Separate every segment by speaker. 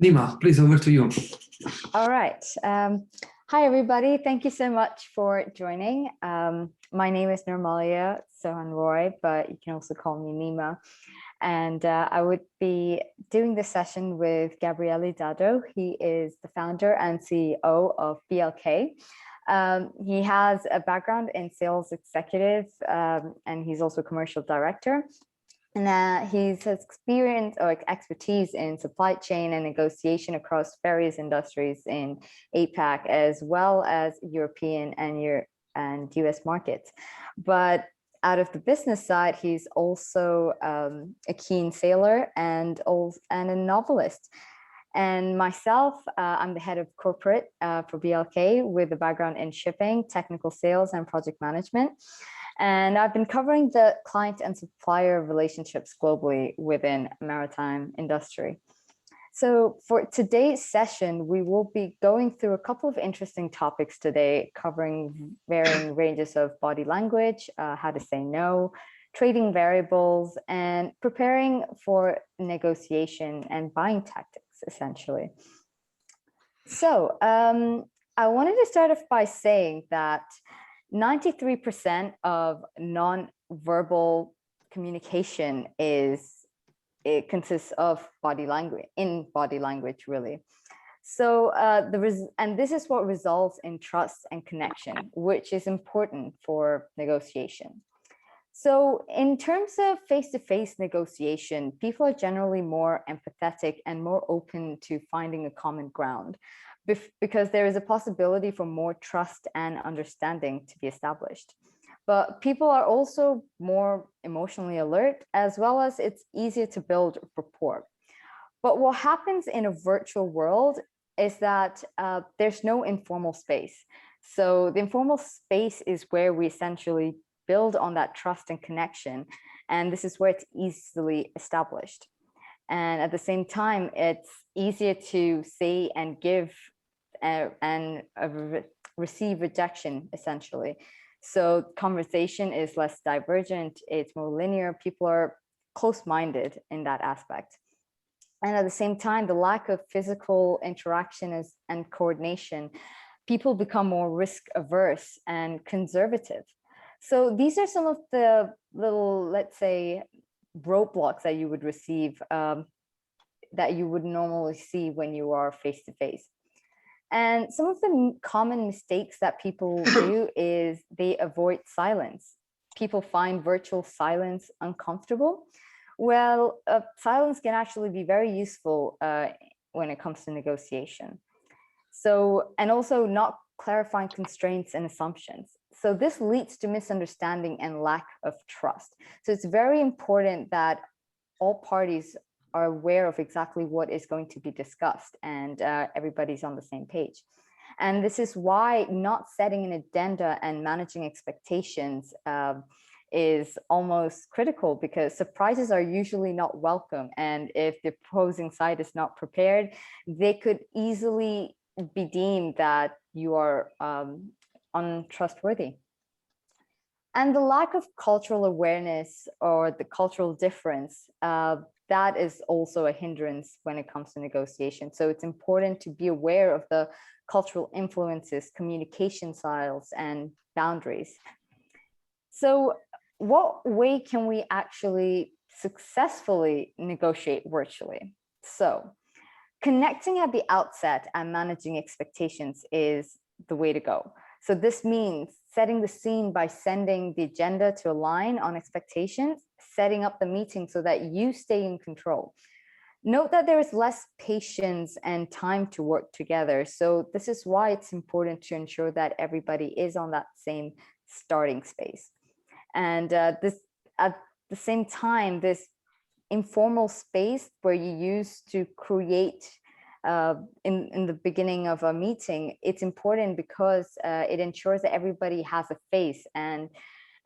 Speaker 1: Nima, please, over to you.
Speaker 2: All right. Hi, everybody. Thank you so much for joining. My name is Nirmalia Sohan Roy, but you can also call me Nima. And I would be doing this session with Gabriele Dado. He is the founder and CEO of BLK. He has a background in sales executive, and he's also commercial director. And he has experience or expertise in supply chain and negotiation across various industries in APAC, as well as European and US markets. But out of the business side, he's also a keen sailor and a novelist. And myself, I'm the head of corporate for BLK with a background in shipping, technical sales, and project management. And I've been covering the client and supplier relationships globally within maritime industry. So for today's session, we will be going through a couple of interesting topics today, covering varying ranges of body language, how to say no, trading variables, and preparing for negotiation and buying tactics, essentially. So I wanted to start off by saying that 93% of non-verbal communication consists of body language, really. So and this is what results in trust and connection, which is important for negotiation. So in terms of face-to-face negotiation, people are generally more empathetic and more open to finding a common ground, because there is a possibility for more trust and understanding to be established. But people are also more emotionally alert, as well as it's easier to build rapport. But what happens in a virtual world is that there's no informal space. So the informal space is where we essentially build on that trust and connection. And this is where it's easily established. And at the same time, it's easier to say and give and receive rejection, essentially. So conversation is less divergent, it's more linear, people are close-minded in that aspect. And at the same time, the lack of physical interaction and coordination, people become more risk averse and conservative. So these are some of the little, let's say, roadblocks that you would receive, that you would normally see when you are face-to-face. And some of the common mistakes that people do is they avoid silence. People find virtual silence uncomfortable. Well, silence can actually be very useful when it comes to negotiation. So, and also not clarifying constraints and assumptions. So this leads to misunderstanding and lack of trust. So it's very important that all parties are aware of exactly what is going to be discussed and everybody's on the same page. And this is why not setting an agenda and managing expectations is almost critical, because surprises are usually not welcome. And if the opposing side is not prepared, they could easily be deemed that you are untrustworthy. And the lack of cultural awareness or the cultural difference, that is also a hindrance when it comes to negotiation. So it's important to be aware of the cultural influences, communication styles, and boundaries. So what way can we actually successfully negotiate virtually? So connecting at the outset and managing expectations is the way to go. So this means setting the scene by sending the agenda to align on expectations, setting up the meeting so that you stay in control. Note that there is less patience and time to work together. So this is why it's important to ensure that everybody is on that same starting space. And this, at the same time, this informal space where you use to create in the beginning of a meeting, it's important because it ensures that everybody has a face and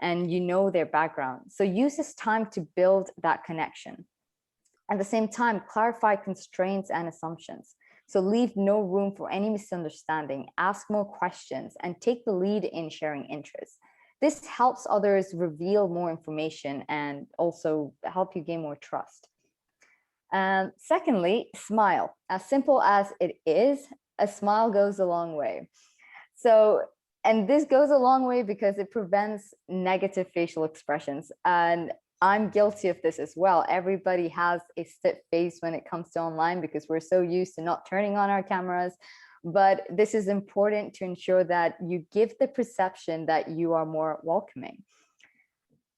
Speaker 2: you know their background. So use this time to build that connection. At the same time, clarify constraints and assumptions. So leave no room for any misunderstanding, ask more questions, and take the lead in sharing interests. This helps others reveal more information and also help you gain more trust. Secondly, smile. As simple as it is, a smile goes a long way. So, and this goes a long way because it prevents negative facial expressions. And I'm guilty of this as well. Everybody has a stiff face when it comes to online because we're so used to not turning on our cameras. But this is important to ensure that you give the perception that you are more welcoming.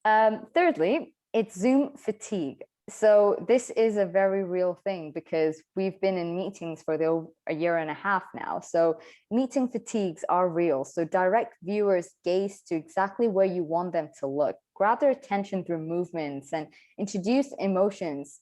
Speaker 2: Thirdly, it's Zoom fatigue. So this is a very real thing because we've been in meetings for a year and a half now. So meeting fatigues are real. So direct viewers gaze to exactly where you want them to look, grab their attention through movements and introduce emotions.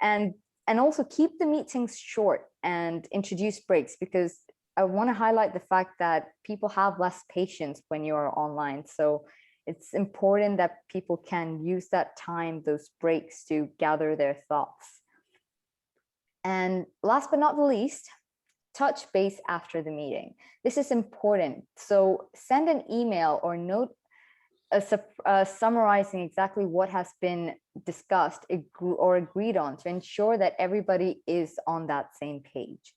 Speaker 2: And also keep the meetings short and introduce breaks, because I want to highlight the fact that people have less patience when you're online. So it's important that people can use that time, those breaks, to gather their thoughts. And last but not the least, touch base after the meeting. This is important. So send an email or note summarizing exactly what has been discussed or agreed on to ensure that everybody is on that same page.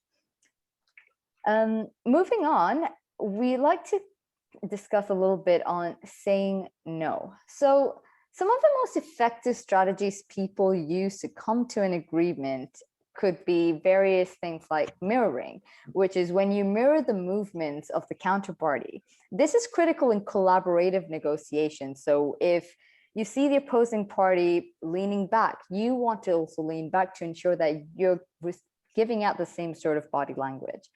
Speaker 2: Moving on, we like to discuss a little bit on saying no. So some of the most effective strategies people use to come to an agreement could be various things like mirroring, which is when you mirror the movements of the counterparty. This is critical in collaborative negotiations. So if you see the opposing party leaning back, you want to also lean back to ensure that you're giving out the same sort of body language.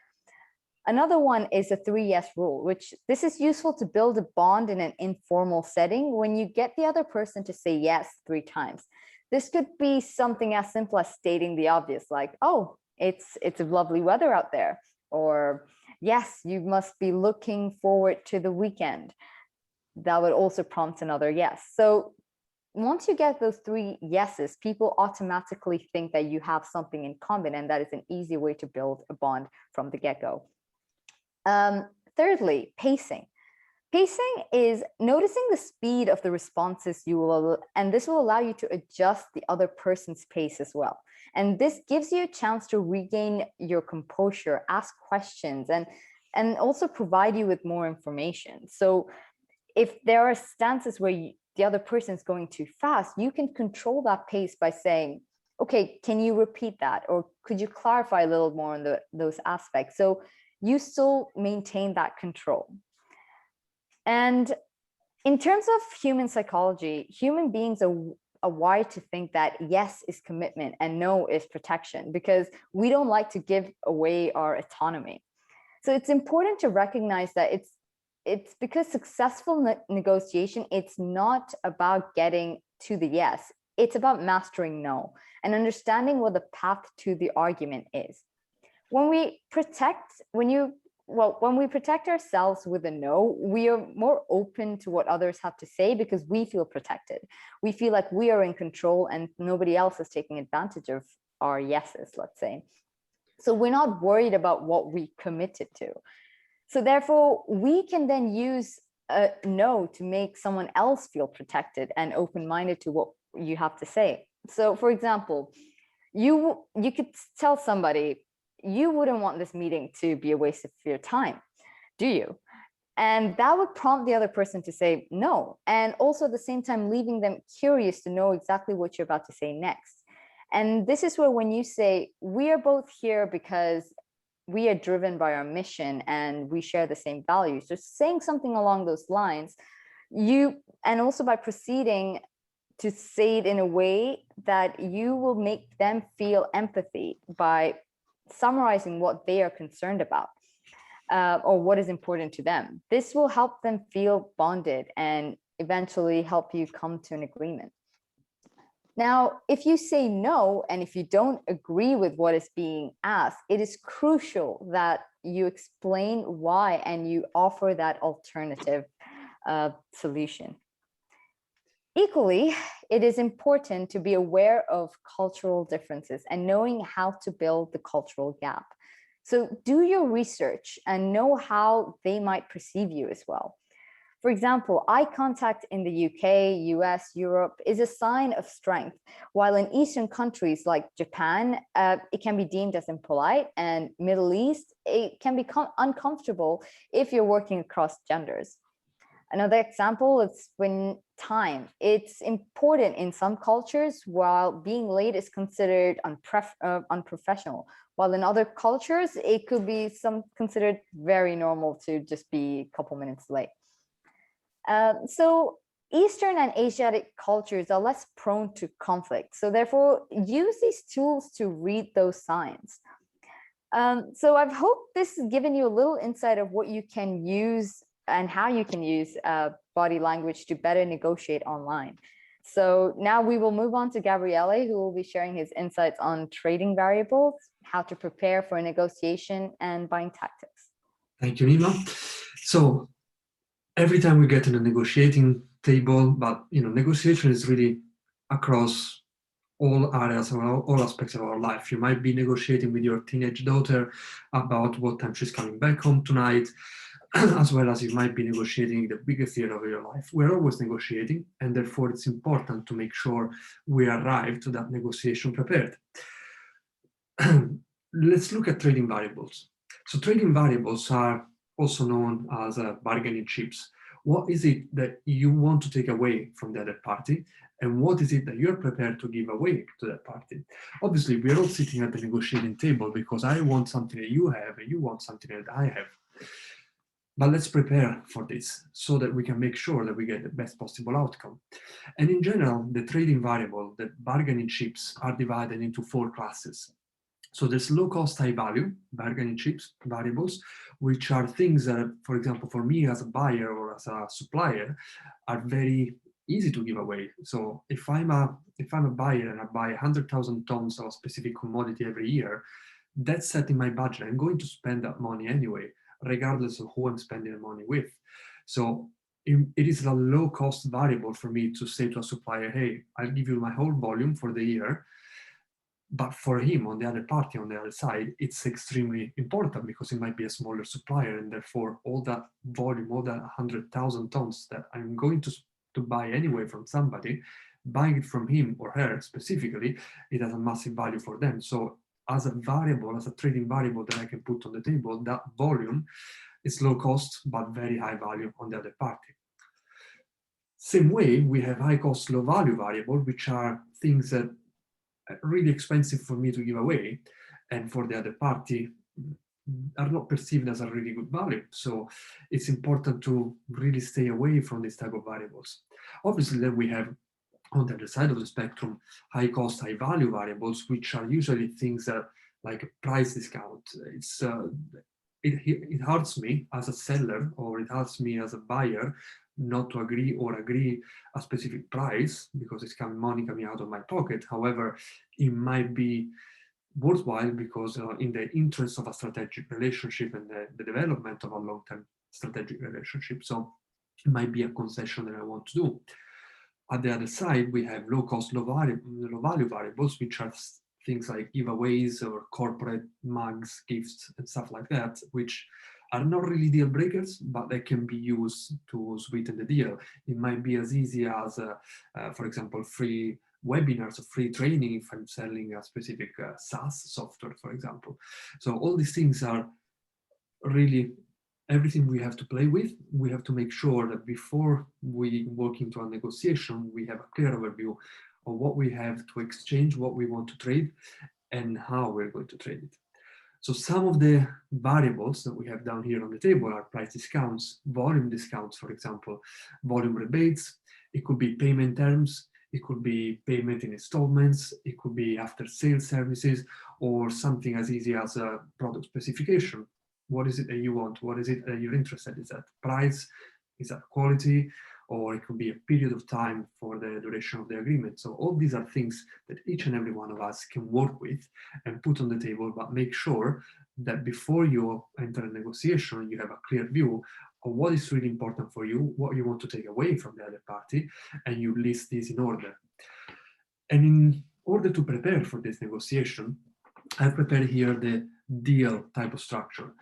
Speaker 2: Another one is the 3-yes rule, which this is useful to build a bond in an informal setting when you get the other person to say yes 3 times. This could be something as simple as stating the obvious, like, oh, it's lovely weather out there, or yes, you must be looking forward to the weekend. That would also prompt another yes. So once you get those 3 yeses, people automatically think that you have something in common, and that is an easy way to build a bond from the get-go. Thirdly, pacing. Pacing is noticing the speed of the responses and this will allow you to adjust the other person's pace as well. And this gives you a chance to regain your composure, ask questions, and also provide you with more information. So if there are stances where the other person is going too fast, you can control that pace by saying, okay, can you repeat that? Or could you clarify a little more on those aspects? So you still maintain that control. And in terms of human psychology, human beings are wired to think that yes is commitment and no is protection, because we don't like to give away our autonomy. So it's important to recognize that it's because successful negotiation, it's not about getting to the yes, it's about mastering no and understanding what the path to the argument is. When we protect ourselves with a no, we are more open to what others have to say because we feel protected. We feel like we are in control and nobody else is taking advantage of our yeses, let's say. So we're not worried about what we committed to. So therefore, we can then use a no to make someone else feel protected and open-minded to what you have to say. So for example, you could tell somebody, you wouldn't want this meeting to be a waste of your time, do you? And that would prompt the other person to say no. And also at the same time, leaving them curious to know exactly what you're about to say next. And this is where when you say, we are both here because we are driven by our mission and we share the same values, just saying something along those lines, and also by proceeding to say it in a way that you will make them feel empathy by summarizing what they are concerned about or what is important to them. This will help them feel bonded and eventually help you come to an agreement. Now, if you say no, and if you don't agree with what is being asked, it is crucial that you explain why and you offer that alternative solution. Equally, it is important to be aware of cultural differences and knowing how to build the cultural gap. So do your research and know how they might perceive you as well. For example, eye contact in the UK, US, Europe is a sign of strength, while in Eastern countries like Japan, it can be deemed as impolite, and Middle East, it can become uncomfortable if you're working across genders. Another example is when time. It's important in some cultures, while being late is considered unprofessional, while in other cultures, it could be considered very normal to just be a couple minutes late. So Eastern and Asiatic cultures are less prone to conflict. So therefore, use these tools to read those signs. So I've hoped this has given you a little insight of what you can use and how you can use body language to better negotiate online. So now we will move on to Gabriele, who will be sharing his insights on trading variables, how to prepare for a negotiation, and buying tactics.
Speaker 1: Thank you, Nima. So every time we get in a negotiating table, but negotiation is really across all areas or all aspects of our life. You might be negotiating with your teenage daughter about what time she's coming back home tonight, as well as you might be negotiating the biggest deal of your life. We're always negotiating, and therefore it's important to make sure we arrive to that negotiation prepared. Let's look at trading variables. So trading variables are also known as bargaining chips. What is it that you want to take away from the other party? And what is it that you're prepared to give away to that party? Obviously, we're all sitting at the negotiating table because I want something that you have and you want something that I have. But let's prepare for this so that we can make sure that we get the best possible outcome. And in general, the trading variable, the bargaining chips, are divided into 4 classes. So there's low cost, high value bargaining chips variables, which are things that, for example, for me as a buyer or as a supplier, are very easy to give away. So if I'm a buyer and I buy 100,000 tons of a specific commodity every year, that's set in my budget. I'm going to spend that money anyway, regardless of who I'm spending the money with. So it is a low cost variable for me to say to a supplier, hey, I'll give you my whole volume for the year. But for him, on the other party, on the other side, it's extremely important because it might be a smaller supplier, and therefore all that volume, all that 100,000 tons that I'm going to buy anyway from somebody, buying it from him or her specifically, it has a massive value for them. So as a variable, as a trading variable that I can put on the table, that volume is low cost, but very high value on the other party. Same way, we have high cost, low value variable, which are things that really expensive for me to give away, and for the other party are not perceived as a really good value. So it's important to really stay away from this type of variables. Obviously, then we have on the other side of the spectrum, high cost, high value variables, which are usually things that like a price discount. It hurts me as a seller, or it hurts me as a buyer not to agree a specific price because it's money coming out of my pocket. However, it might be worthwhile because in the interest of a strategic relationship and the development of a long-term strategic relationship. So it might be a concession that I want to do. At the other side, we have low cost, low value variables, which are things like giveaways or corporate mugs, gifts, and stuff like that, which are not really deal breakers, but they can be used to sweeten the deal. It might be as easy as, for example, free webinars or free training if I'm selling a specific SaaS software, for example. So all these things are really everything we have to play with. We have to make sure that before we walk into a negotiation, we have a clear overview of what we have to exchange, what we want to trade, and how we're going to trade it. So some of the variables that we have down here on the table are price discounts, volume discounts, for example, volume rebates. It could be payment terms. It could be payment in installments. It could be after sales services, or something as easy as a product specification. What is it that you want? What is it that you're interested in? Is that price? Is that quality? Or it could be a period of time for the duration of the agreement. So all these are things that each and every one of us can work with and put on the table, but make sure that before you enter a negotiation, you have a clear view of what is really important for you, what you want to take away from the other party, and you list these in order. And in order to prepare for this negotiation, I've prepared here the deal type of structure.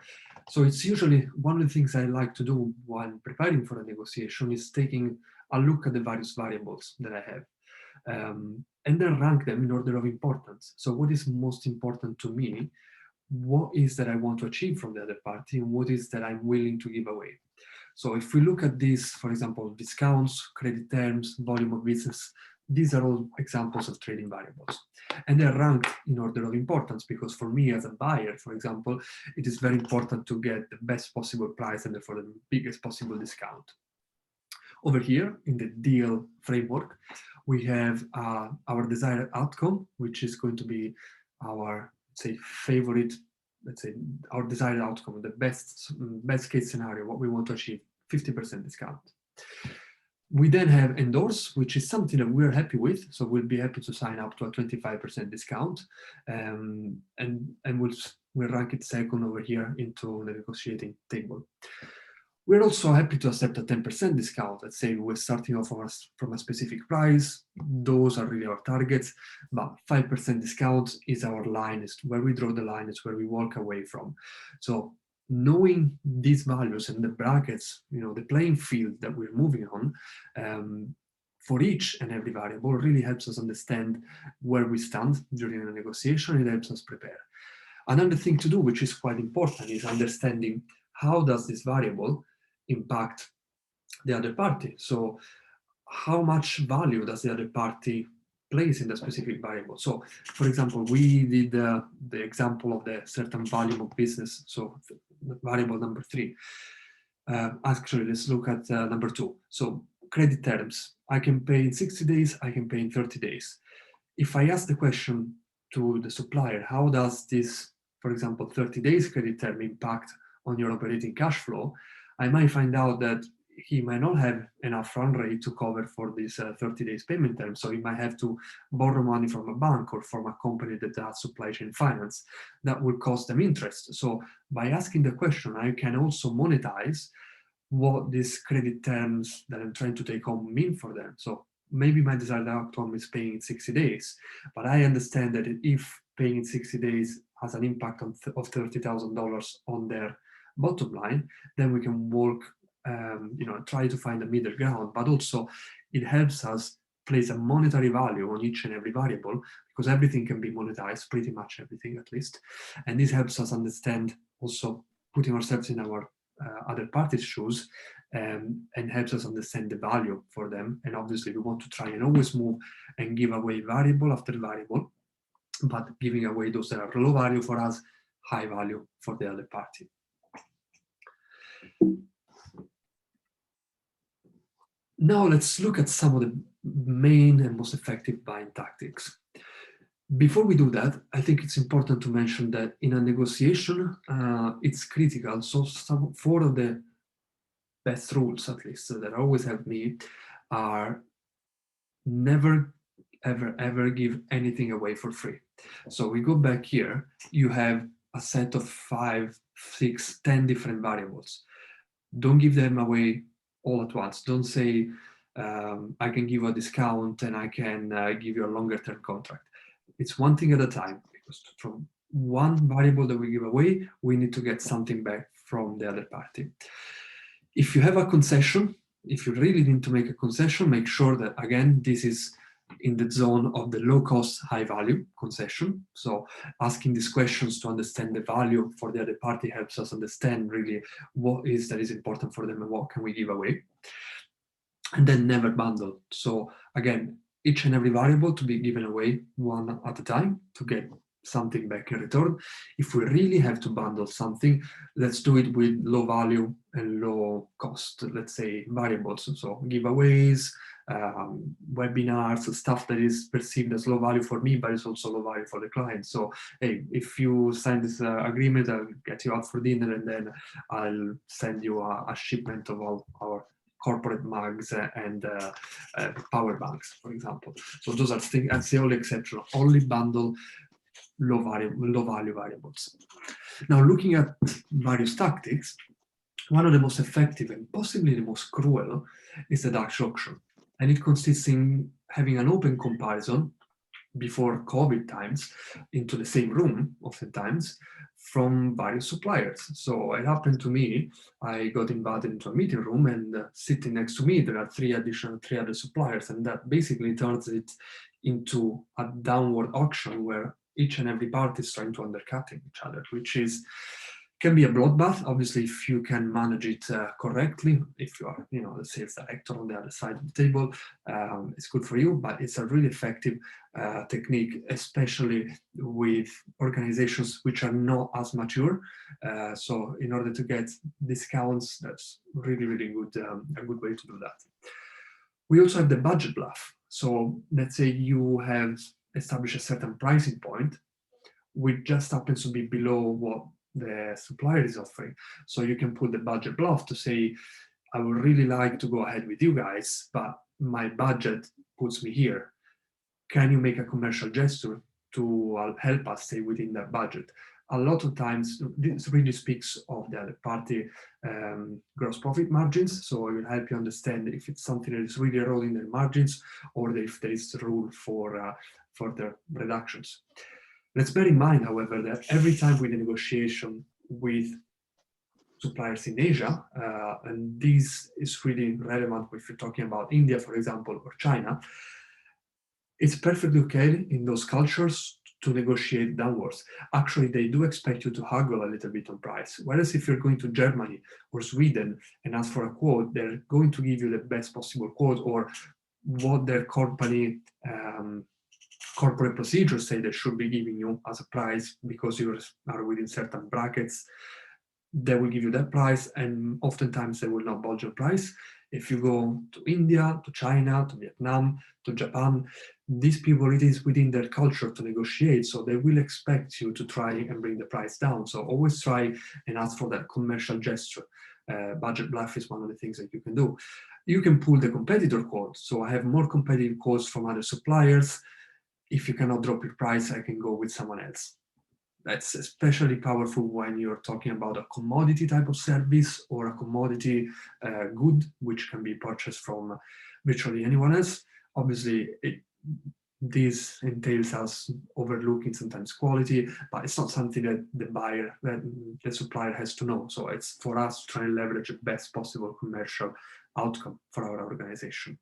Speaker 1: So it's usually one of the things I like to do while preparing for a negotiation is taking a look at the various variables that I have. And then rank them in order of importance. So what is most important to me? What is that I want to achieve from the other party, and what is that I'm willing to give away? So if we look at this, for example, discounts, credit terms, volume of business, these are all examples of trading variables. And they're ranked in order of importance because for me as a buyer, for example, it is very important to get the best possible price and therefore the biggest possible discount. Over here in the deal framework, we have our desired outcome, which is going to be our, say, favorite, let's say, our desired outcome, the best case scenario, what we want to achieve, 50% discount. We then have endorse, which is something that we're happy with. So we'll be happy to sign up to a 25% discount. And we'll rank it second over here into the negotiating table. We're also happy to accept a 10% discount. Let's say we're starting off from a specific price. Those are really our targets, but 5% discount is our line, is where we draw the line, is where we walk away from. So knowing these values and the brackets, the playing field that we're moving on, for each and every variable really helps us understand where we stand during the negotiation. It helps us prepare. Another thing to do, which is quite important, is understanding how does this variable impact the other party. So how much value does the other party place in the specific variable? So for example, we did the example of the certain volume of business. So variable number 3. Actually, let's look at number 2. So credit terms. I can pay in 60 days, I can pay in 30 days. If I ask the question to the supplier, how does this, for example, 30 days credit term impact on your operating cash flow? I might find out that he might not have enough run rate to cover for this 30 days payment term. So he might have to borrow money from a bank or from a company that does supply chain finance. That will cost them interest. So by asking the question, I can also monetize what these credit terms that I'm trying to take home mean for them. So maybe my desired outcome is paying in 60 days, but I understand that if paying in 60 days has an impact of $30,000 on their bottom line, then we can work, try to find a middle ground, but also it helps us place a monetary value on each and every variable because everything can be monetized, pretty much everything at least. And this helps us understand also putting ourselves in our other parties' shoes and helps us understand the value for them. And obviously we want to try and always move and give away variable after variable, but giving away those that are low value for us, high value for the other party. Now let's look at some of the main and most effective buying tactics. Before we do that, I think it's important to mention that in a negotiation, it's critical. So 4 of the best rules, at least, that always help me are never, ever, ever give anything away for free. So we go back here, you have a set of 5, 6, 10 different variables. Don't give them away all at once. Don't say, I can give a discount and I can give you a longer term contract. It's one thing at a time, because from one variable that we give away, we need to get something back from the other party. If you have a concession, if you really need to make a concession, make sure that, again, this is in the zone of the low cost, high value concession. So asking these questions to understand the value for the other party helps us understand really what is that is important for them and what can we give away. And then never bundle. So again, each and every variable to be given away one at a time to get something back in return. If we really have to bundle something, let's do it with low value and low cost, let's say, variables. So giveaways, webinars, stuff that is perceived as low value for me, but it's also low value for the client. So, hey, if you sign this agreement, I'll get you out for dinner and then I'll send you a shipment of all our corporate mugs and power banks, for example. So those are things, that's the only exception, only bundle low value variables. Now, looking at various tactics, one of the most effective and possibly the most cruel is the Dutch auction. And it consists in having an open comparison before COVID times into the same room oftentimes from various suppliers. So it happened to me, I got invited into a meeting room, and sitting next to me, there are three other suppliers, and that basically turns it into a downward auction where each and every party is trying to undercutting each other, which can be a bloodbath. Obviously, if you can manage it correctly, if you are, the sales director on the other side of the table, it's good for you. But it's a really effective technique, especially with organizations which are not as mature. So, in order to get discounts, that's really, really good. A good way to do that. We also have the budget bluff. So, let's say you have established a certain pricing point, which just happens to be below what the supplier is offering. So you can put the budget bluff to say, I would really like to go ahead with you guys, but my budget puts me here. Can you make a commercial gesture to help us stay within that budget? A lot of times, this really speaks of the other party gross profit margins. So it will help you understand if it's something that is really eroding their margins, or if there is room for further reductions. Let's bear in mind, however, that every time we do negotiation with suppliers in Asia, and this is really relevant if you're talking about India, for example, or China, it's perfectly okay in those cultures to negotiate downwards. Actually, they do expect you to haggle a little bit on price. Whereas if you're going to Germany or Sweden and ask for a quote, they're going to give you the best possible quote, or what their company corporate procedures say they should be giving you as a price because you are within certain brackets. They will give you that price, and oftentimes they will not budge on price. If you go to India, to China, to Vietnam, to Japan, these people, it is within their culture to negotiate, so they will expect you to try and bring the price down. So always try and ask for that commercial gesture. Budget bluff is one of the things that you can do. You can pull the competitor quote. So I have more competitive quotes from other suppliers. If you cannot drop your price, I can go with someone else. That's especially powerful when you're talking about a commodity type of service or a commodity good, which can be purchased from virtually anyone else. Obviously, this entails us overlooking sometimes quality, but it's not something that the supplier has to know. So it's for us to try and leverage the best possible commercial outcome for our organization.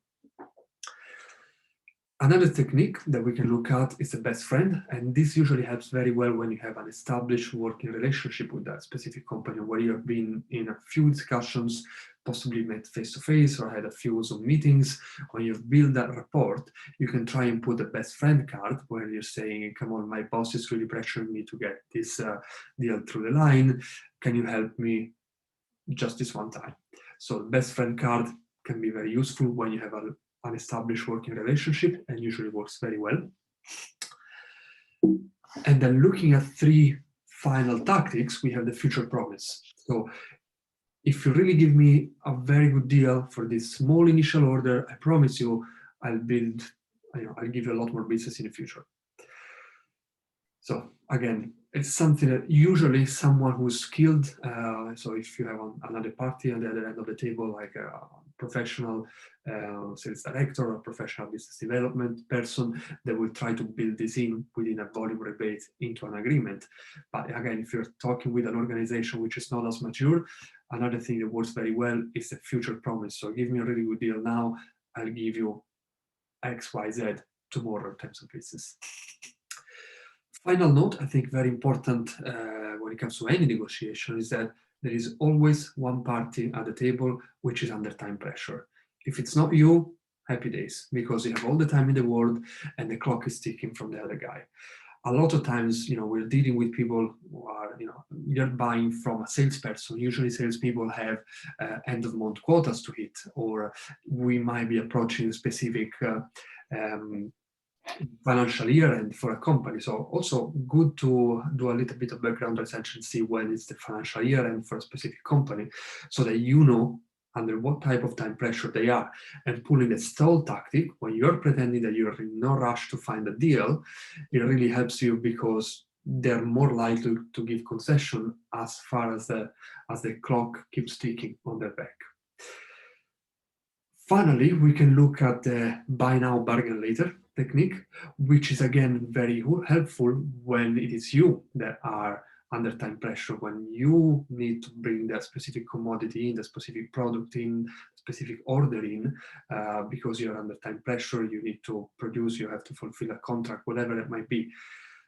Speaker 1: Another technique that we can look at is the best friend, and this usually helps very well when you have an established working relationship with that specific company, where you have been in a few discussions, possibly met face-to-face or had a few Zoom meetings. When you've built that rapport, you can try and put the best friend card where you're saying, come on, my boss is really pressuring me to get this deal through the line. Can you help me just this one time? So the best friend card can be very useful when you have an established working relationship, and usually works very well. And then looking at three final tactics, we have the future promise. So if you really give me a very good deal for this small initial order, I promise you I'll give you a lot more business in the future. So again, it's something that usually someone who's skilled, so if you have another party on the other end of the table, like a professional sales director or professional business development person, they will try to build this in within a volume rebate into an agreement. But again, if you're talking with an organization which is not as mature, another thing that works very well is the future promise. So give me a really good deal now, I'll give you X, Y, Z tomorrow in terms of business. Final note, I think very important when it comes to any negotiation, is that there is always one party at the table which is under time pressure. If it's not you, happy days, because you have all the time in the world and the clock is ticking from the other guy. A lot of times, we're dealing with people who are, you're buying from a salesperson. Usually salespeople have end of month quotas to hit, or we might be approaching a specific financial year end for a company. So also good to do a little bit of background research and see when it's the financial year end for a specific company, so that you know under what type of time pressure they are. And pulling the stall tactic, when you're pretending that you're in no rush to find a deal, it really helps you, because they're more likely to give concession as far as the clock keeps ticking on their back. Finally, we can look at the buy now, bargain later technique, which is again very helpful when it is you that are under time pressure, when you need to bring that specific commodity in, the specific product in, specific order in, because you're under time pressure, you need to produce, you have to fulfill a contract, whatever it might be.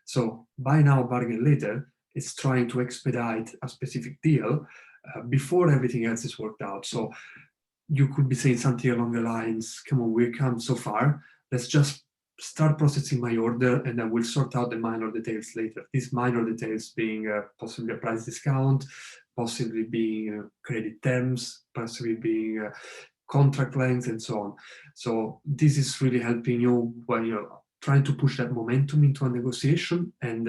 Speaker 1: So buy now, bargain later is trying to expedite a specific deal before everything else is worked out. So you could be saying something along the lines, come on, we've come so far, let's just start processing my order and then we'll sort out the minor details later. These minor details being possibly a price discount, possibly being credit terms, possibly being contract length and so on. So this is really helping you when you're trying to push that momentum into a negotiation and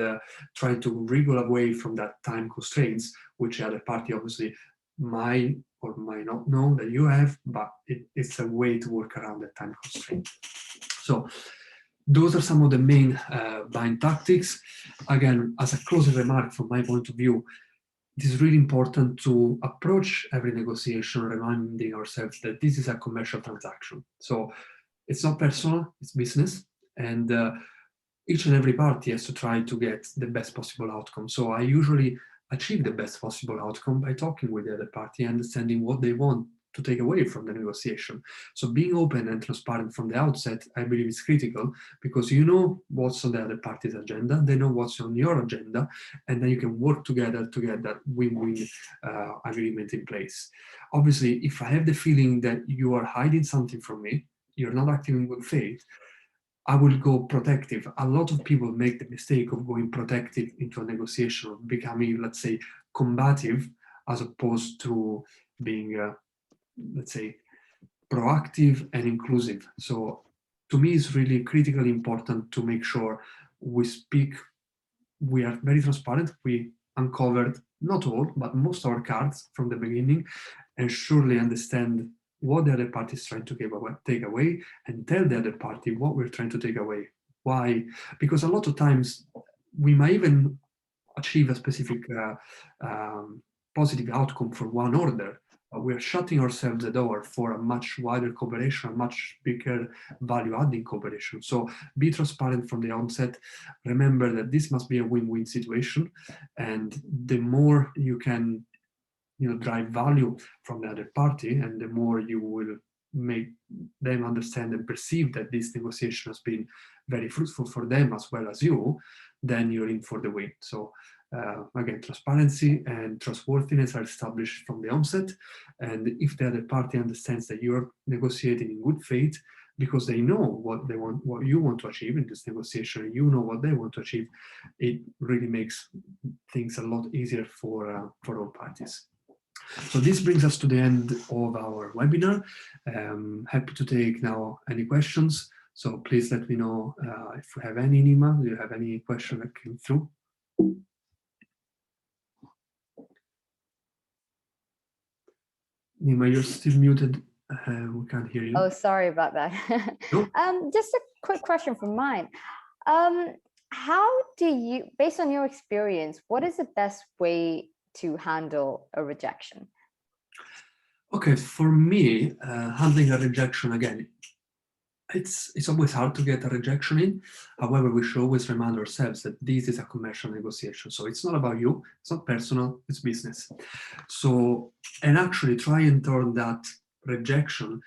Speaker 1: trying to wriggle away from that time constraints, which the other party obviously might or might not know that you have, but it's a way to work around that time constraint. So those are some of the main buying tactics. Again, as a closing remark from my point of view, it is really important to approach every negotiation reminding ourselves that this is a commercial transaction. So it's not personal, it's business. And each and every party has to try to get the best possible outcome. So I usually achieve the best possible outcome by talking with the other party, understanding what they want to take away from the negotiation. So being open and transparent from the outset, I believe is critical, because you know what's on the other party's agenda, they know what's on your agenda, and then you can work together to get that win-win agreement in place. Obviously, if I have the feeling that you are hiding something from me, you're not acting in good faith, I will go protective. A lot of people make the mistake of going protective into a negotiation, of becoming, let's say, combative, as opposed to being, let's say, proactive and inclusive. So to me, it's really critically important to make sure we speak, we are very transparent, we uncovered not all, but most of our cards from the beginning, and surely understand what the other party is trying to take away, and tell the other party what we're trying to take away. Why? Because a lot of times we might even achieve a specific positive outcome for one order, but we're shutting ourselves the door for a much wider cooperation, a much bigger value-adding cooperation. So be transparent from the onset. Remember that this must be a win-win situation, and the more you can drive value from the other party, and the more you will make them understand and perceive that this negotiation has been very fruitful for them as well as you, then you're in for the win. So again, transparency and trustworthiness are established from the onset, and if the other party understands that you're negotiating in good faith because they know what they want, what you want to achieve in this negotiation, you know what they want to achieve, it really makes things a lot easier for all parties. So this brings us to the end of our webinar. Happy to take now any questions. So please let me know if you have any, Nima. Do you have any question that came through? Nima, you're still muted. We can't hear you.
Speaker 2: Oh, sorry about that.
Speaker 1: No?
Speaker 2: Just a quick question from mine. How do you, based on your experience, what is the best way to handle a rejection?
Speaker 1: Okay, for me, handling a rejection, again, it's always hard to get a rejection in. However, we should always remind ourselves that this is a commercial negotiation. So it's not about you, it's not personal, it's business. So, and actually try and turn that rejection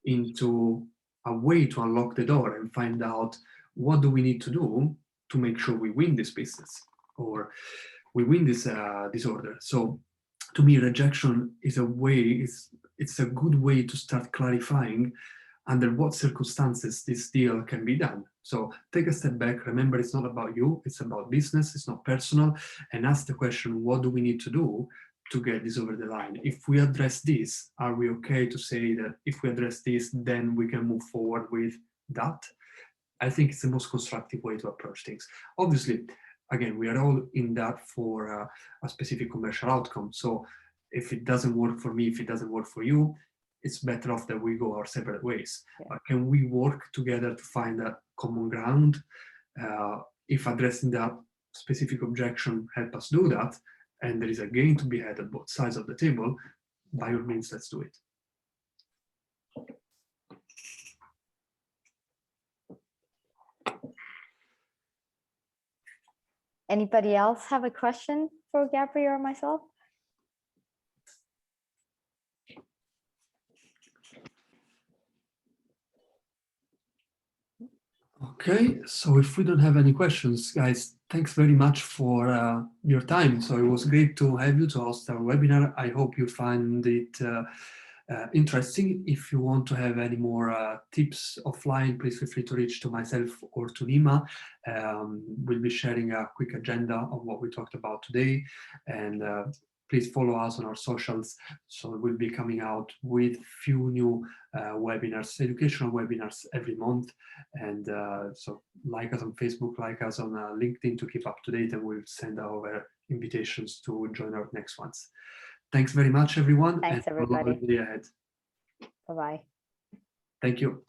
Speaker 1: into a way to unlock the door and find out what do we need to do to make sure we win this business or we win this order. So to me, rejection is a way, it's a good way to start clarifying under what circumstances this deal can be done. So take a step back, remember it's not about you, it's about business, it's not personal, and ask the question, what do we need to do to get this over the line? If we address this, are we okay to say that if we address this, then we can move forward with that? I think it's the most constructive way to approach things. Obviously, again, we are all in that for a specific commercial outcome. So if it doesn't work for me, if it doesn't work for you, it's better off that we go our separate ways.
Speaker 2: Yeah.
Speaker 1: But can we work together to find that common ground? If addressing that specific objection help us do that, and there is a gain to be had at both sides of the table, by all means, let's do it.
Speaker 2: Anybody else have a question for Gabri or myself?
Speaker 1: Okay, so if we don't have any questions, guys, thanks very much for your time. So it was great to have you to host our webinar. I hope you find it interesting. If you want to have any more tips offline, please feel free to reach to myself or to Nima. We'll be sharing a quick agenda of what we talked about today, and please follow us on our socials. So we'll be coming out with few new webinars, educational webinars every month. And so like us on Facebook, like us on LinkedIn to keep up to date, and we'll send over invitations to join our next ones. Thanks very much, everyone.
Speaker 2: Thanks,
Speaker 1: and
Speaker 2: everybody.
Speaker 1: have a lovely day ahead.
Speaker 2: Bye-bye.
Speaker 1: Thank you.